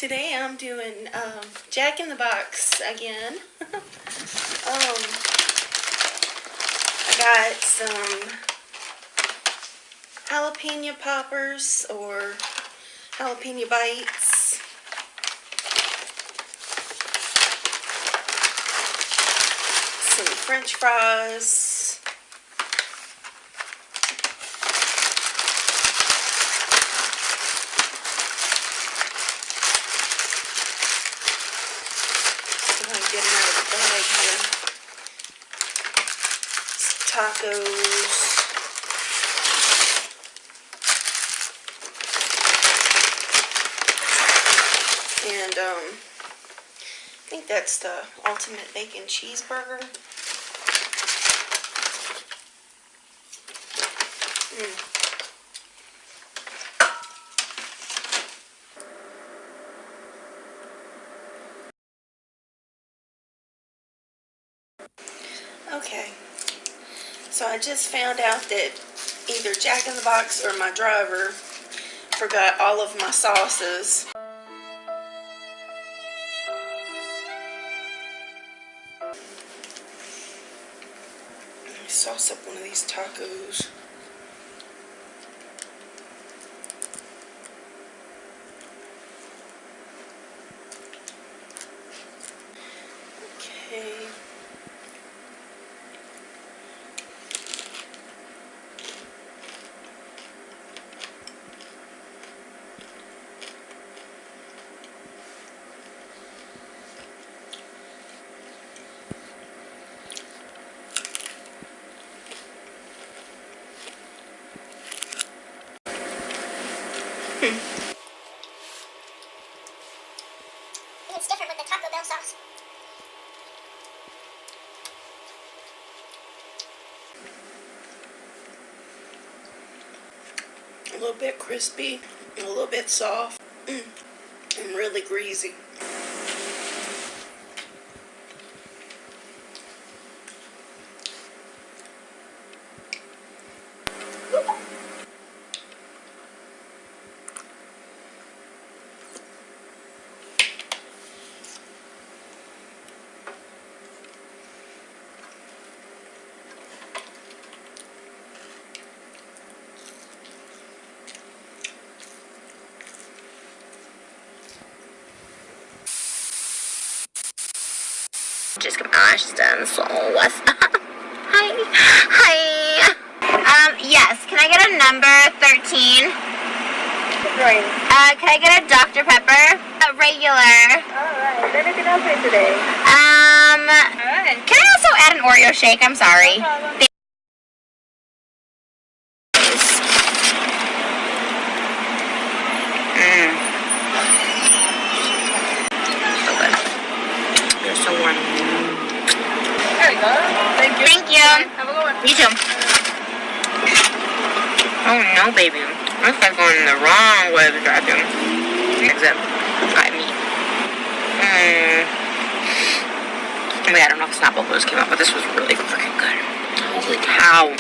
Today I'm doing Jack in the Box again. I got some jalapeno poppers or jalapeno bites. Some French fries. Get them out of the bag here. Some tacos. And I think that's the ultimate bacon cheeseburger. Okay, so I just found out that either Jack in the Box or my driver forgot all of my sauces. Let me sauce up one of these tacos. Okay. It's different with the Taco Bell sauce. A little bit crispy, a little bit soft, and really greasy. Just smashed them, so what's up? Hi. Yes, can I get a number 13? Right. Can I get a Dr. Pepper? A regular. Alright, anything else for today? Alright. Can I also add an Oreo shake? I'm sorry. No problem. So good. They're so warm. There you go. Thank you. Thank you. Have a good one. You too. Oh no, baby. This guy's going the wrong way of the drive-thru. Exit. I mean. I mean, I don't know if Snapple Blues came out, but this was really freaking good. Holy cow.